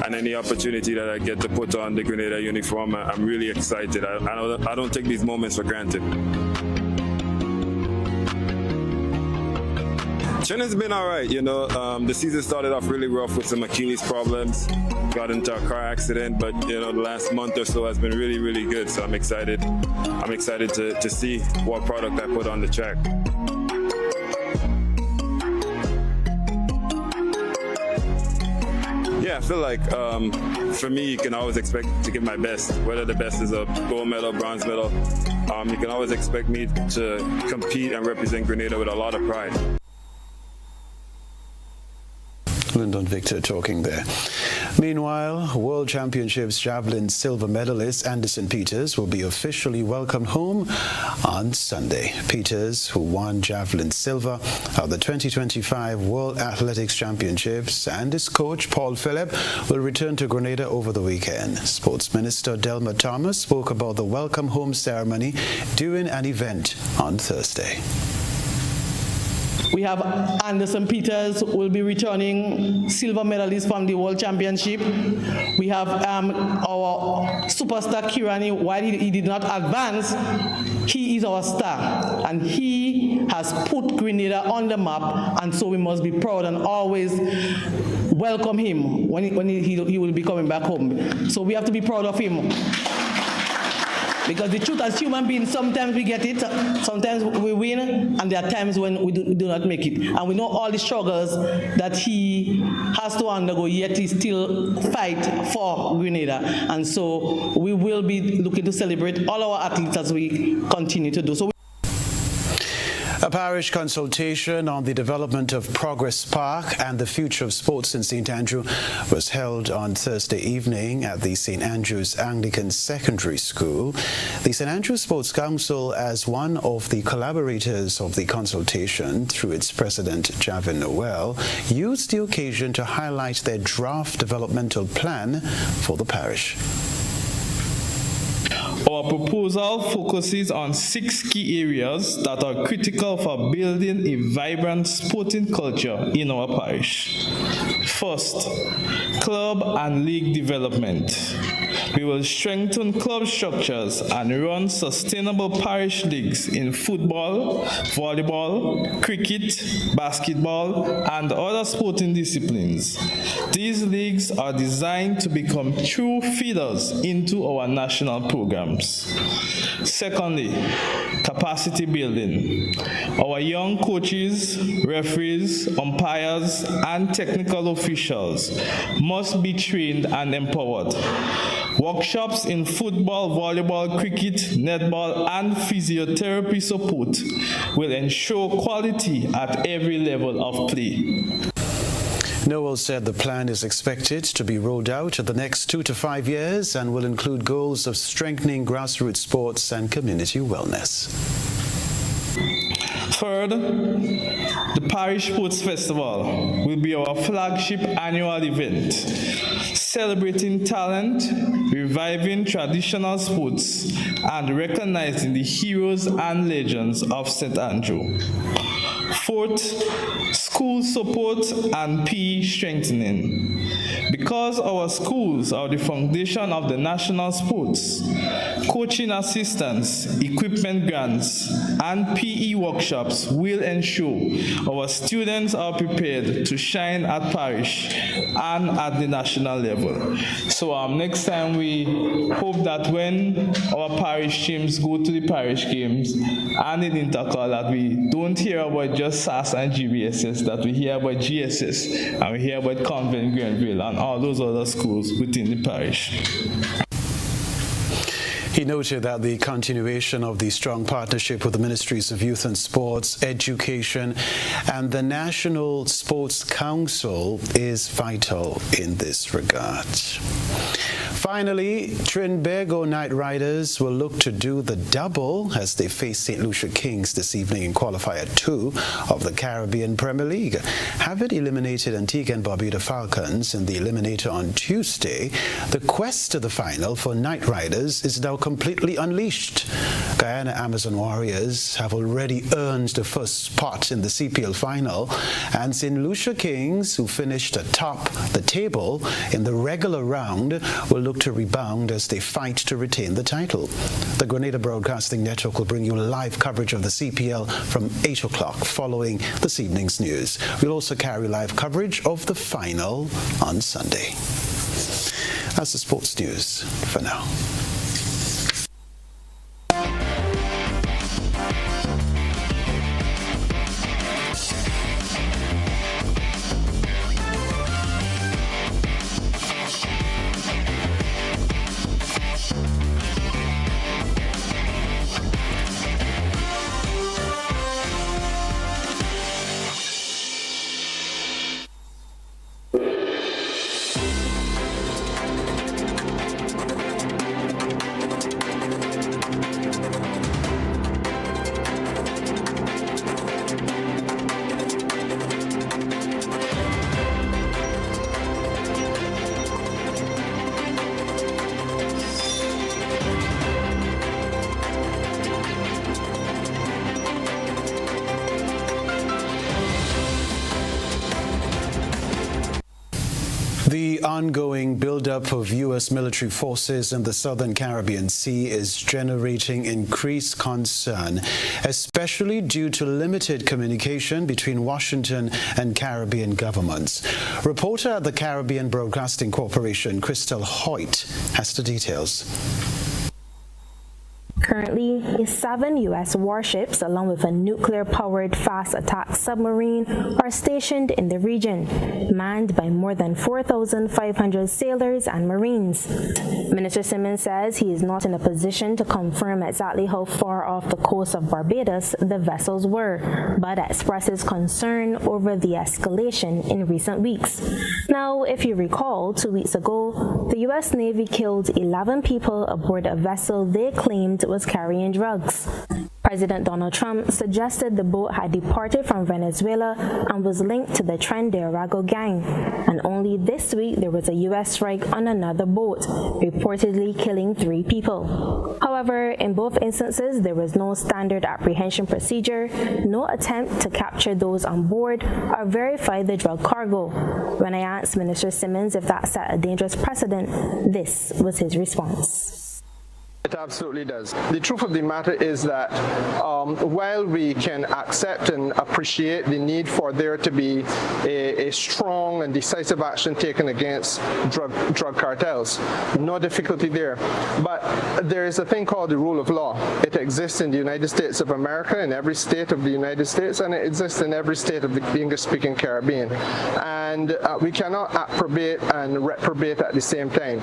and any opportunity that I get to put on the Grenada uniform, I'm really excited. I don't take these moments for granted. Training's been all right, the season started off really rough with some Achilles problems, got into a car accident, but the last month or so has been really, really good, so I'm excited to see what product I put on the track. Yeah, I feel like for me, you can always expect to give my best, whether the best is a gold medal, bronze medal. You can always expect me to compete and represent Grenada with a lot of pride. Lyndon Victor talking there. Meanwhile, World Championships javelin silver medalist Anderson Peters will be officially welcomed home on Sunday. Peters, who won javelin silver at the 2025 World Athletics Championships, and his coach Paul Phillip will return to Grenada over the weekend. Sports Minister Delma Thomas spoke about the welcome home ceremony during an event on Thursday. We have Anderson Peters will be returning silver medalist from the World Championship. We have our superstar Kirani. While he did not advance, he is our star, and he has put Grenada on the map, and so we must be proud and always welcome him when he will be coming back home. So we have to be proud of him. Because the truth, as human beings, sometimes we get it, sometimes we win, and there are times when we do not make it. And we know all the struggles that he has to undergo, yet he still fight for Grenada. And so we will be looking to celebrate all our athletes as we continue to do so. A parish consultation on the development of Progress Park and the future of sports in St. Andrew was held on Thursday evening at the St. Andrew's Anglican Secondary School. The St. Andrews Sports Council, as one of the collaborators of the consultation through its president, Javin Noel, used the occasion to highlight their draft developmental plan for the parish. Our proposal focuses on 6 key areas that are critical for building a vibrant sporting culture in our parish. First, club and league development. We will strengthen club structures and run sustainable parish leagues in football, volleyball, cricket, basketball, and other sporting disciplines. These leagues are designed to become true feeders into our national programs. Secondly, capacity building. Our young coaches, referees, umpires, and technical officials must be trained and empowered. Workshops in football, volleyball, cricket, netball, and physiotherapy support will ensure quality at every level of play. Noel said the plan is expected to be rolled out in the next 2 to 5 years and will include goals of strengthening grassroots sports and community wellness. Third, the Parish Sports Festival will be our flagship annual event, celebrating talent, reviving traditional sports, and recognizing the heroes and legends of St. Andrew. Fourth, school support and PE strengthening. Because our schools are the foundation of the national sports, coaching assistance, equipment grants, and PE workshops will ensure our students are prepared to shine at parish and at the national level. So next time we hope that when our parish teams go to the parish games and in intercall, that we don't hear about just SAS and GBSS, that we hear about GSS and we hear about Convent Grenville and all those other schools within the parish. He noted that the continuation of the strong partnership with the Ministries of Youth and Sports, Education, and the National Sports Council is vital in this regard. Finally, Trinbago Knight Riders will look to do the double as they face St. Lucia Kings this evening in Qualifier 2 of the Caribbean Premier League. Having eliminated Antigua and Barbuda Falcons in the eliminator on Tuesday, the quest to the final for Knight Riders is now completely unleashed. Guyana Amazon Warriors have already earned the first spot in the CPL final, and St. Lucia Kings, who finished atop the table in the regular round, will look to rebound as they fight to retain the title. The Grenada Broadcasting Network will bring you live coverage of the CPL from 8 o'clock following this evening's news. We'll also carry live coverage of the final on Sunday. That's the sports news for now. The ongoing buildup of U.S. military forces in the southern Caribbean Sea is generating increased concern, especially due to limited communication between Washington and Caribbean governments. Reporter at the Caribbean Broadcasting Corporation, Crystal Hoyt, has the details. Currently, 7 U.S. warships, along with a nuclear-powered fast attack submarine, are stationed in the region, manned by more than 4,500 sailors and Marines. Minister Simmons says he is not in a position to confirm exactly how far off the coast of Barbados the vessels were, but expresses concern over the escalation in recent weeks. Now, if you recall, 2 weeks ago, the U.S. Navy killed 11 people aboard a vessel they claimed was carrying drugs. President Donald Trump suggested the boat had departed from Venezuela and was linked to the Tren de Aragua gang. And only this week there was a U.S. strike on another boat, reportedly killing 3 people. However, in both instances, there was no standard apprehension procedure, no attempt to capture those on board or verify the drug cargo. When I asked Minister Simmons if that set a dangerous precedent, this was his response. It absolutely does. The truth of the matter is that while we can accept and appreciate the need for there to be a strong and decisive action taken against drug cartels, no difficulty there. But there is a thing called the rule of law. It exists in the United States of America, in every state of the United States, and it exists in every state of the English-speaking Caribbean. And we cannot approbate and reprobate at the same time.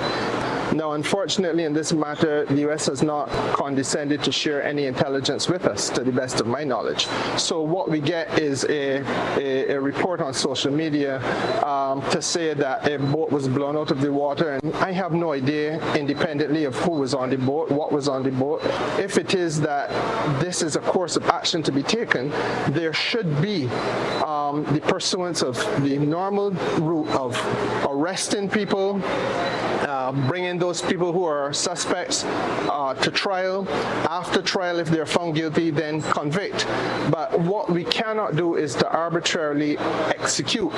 Now, unfortunately, in this matter, the U.S. has not condescended to share any intelligence with us, to the best of my knowledge. So what we get is a report on social media to say that a boat was blown out of the water, and I have no idea, independently of who was on the boat, what was on the boat. If it is that this is a course of action to be taken, there should be the pursuance of the normal route of arresting people, bringing those people who are suspects to trial. After trial, if they're found guilty, then convict. But what we cannot do is to arbitrarily execute.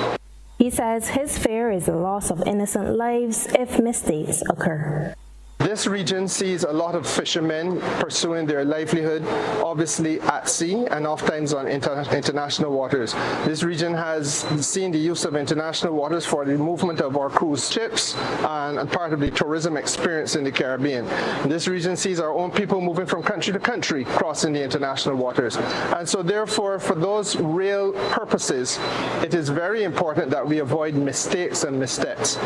He says his fear is the loss of innocent lives if mistakes occur. This region sees a lot of fishermen pursuing their livelihood, obviously at sea and oftentimes on international waters. This region has seen the use of international waters for the movement of our cruise ships and part of the tourism experience in the Caribbean. This region sees our own people moving from country to country, crossing the international waters. And so therefore, for those real purposes, it is very important that we avoid mistakes and missteps.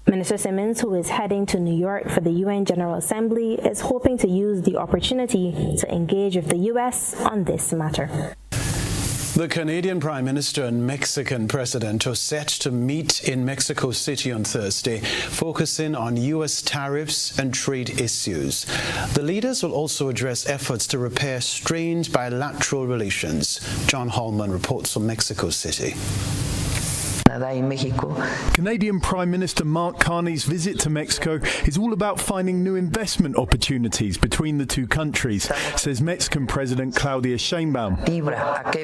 Minister Simmons, who is heading to New York for the UN General Assembly, is hoping to use the opportunity to engage with the U.S. on this matter. The Canadian Prime Minister and Mexican President are set to meet in Mexico City on Thursday, focusing on U.S. tariffs and trade issues. The leaders will also address efforts to repair strained bilateral relations. John Holman reports from Mexico City. Canadian Prime Minister Mark Carney's visit to Mexico is all about finding new investment opportunities between the two countries, says Mexican President Claudia Sheinbaum.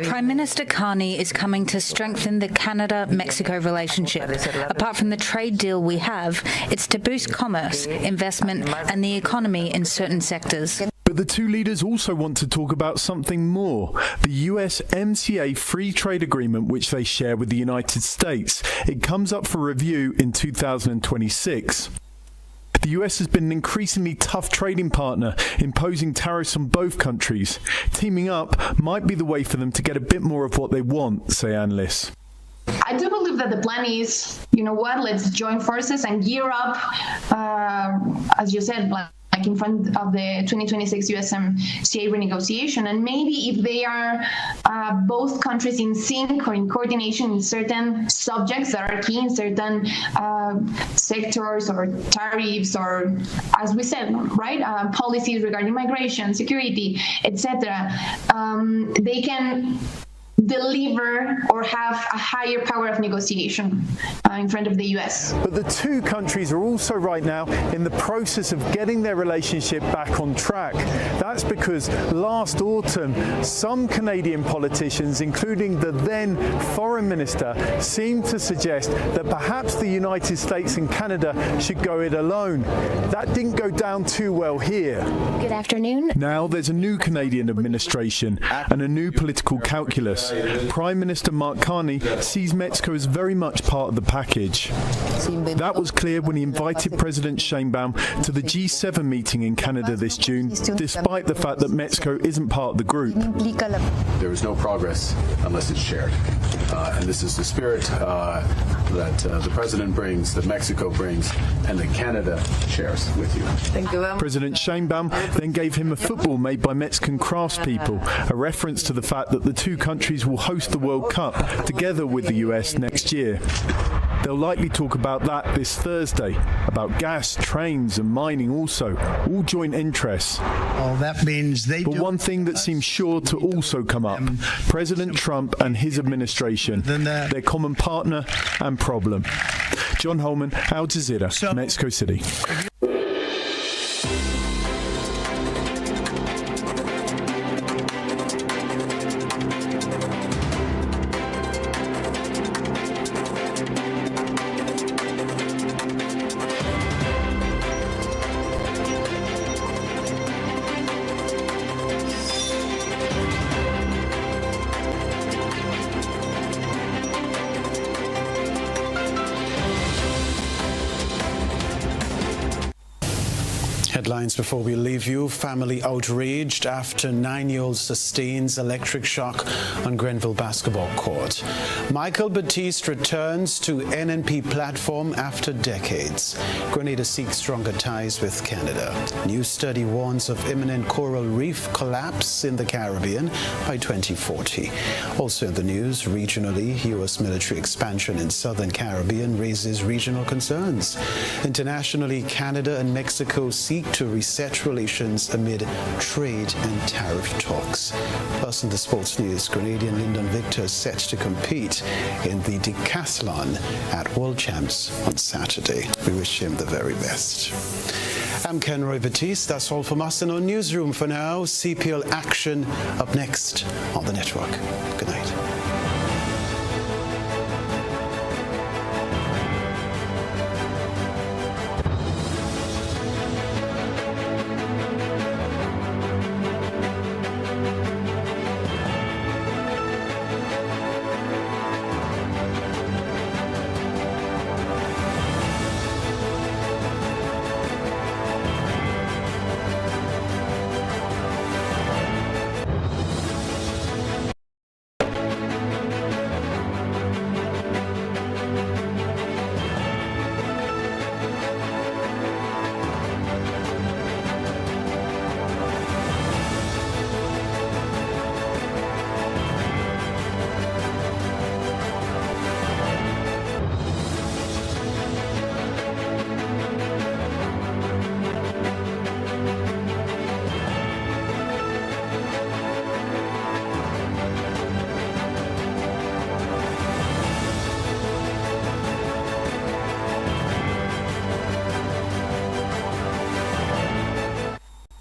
Prime Minister Carney is coming to strengthen the Canada-Mexico relationship. Apart from the trade deal we have, it's to boost commerce, investment and the economy in certain sectors. But the two leaders also want to talk about something more, the USMCA free trade agreement which they share with the United States. It comes up for review in 2026. The US has been an increasingly tough trading partner, imposing tariffs on both countries. Teaming up might be the way for them to get a bit more of what they want, say analysts. I do believe that the plan is, let's join forces and gear up, as you said, like in front of the 2026 USMCA renegotiation. And maybe if they are both countries in sync or in coordination in certain subjects that are key in certain sectors or tariffs or, as we said, right, policies regarding migration, security, etc., they can deliver or have a higher power of negotiation in front of the US. But the two countries are also right now in the process of getting their relationship back on track. That's because last autumn, some Canadian politicians, including the then Foreign Minister, seemed to suggest that perhaps the United States and Canada should go it alone. That didn't go down too well here. Good afternoon. Now there's a new Canadian administration and a new political calculus. Prime Minister Mark Carney sees Mexico as very much part of the package. That was clear when he invited President Sheinbaum to the G7 meeting in Canada this June, despite the fact that Mexico isn't part of the group. There is no progress unless it's shared. And this is the spirit that the President brings, that Mexico brings, and that Canada shares with you. President Sheinbaum then gave him a football made by Mexican craftspeople, a reference to the fact that the two countries will host the World Cup together with the US next year. They'll likely talk about that this Thursday, about gas, trains and mining also, all joint interests. Well, that means But one thing that seems sure to also come up, President Trump and his administration, their common partner and problem. John Holman, Al Jazeera, Mexico City. Headlines before we leave you. Family outraged after 9-year-old sustains electric shock on Grenville basketball court. Michael Baptiste returns to NNP platform after decades. Grenada seeks stronger ties with Canada. New study warns of imminent coral reef collapse in the Caribbean by 2040. Also in the news, regionally, U.S. military expansion in southern Caribbean raises regional concerns. Internationally, Canada and Mexico seek to reset relations amid trade and tariff talks. Plus in the sports news, Grenadian Lyndon Victor is set to compete in the decathlon at World Champs on Saturday. We wish him the very best. I'm Kenroy Baptiste. That's all from us in our newsroom for now. CPL Action up next on the network. Good night.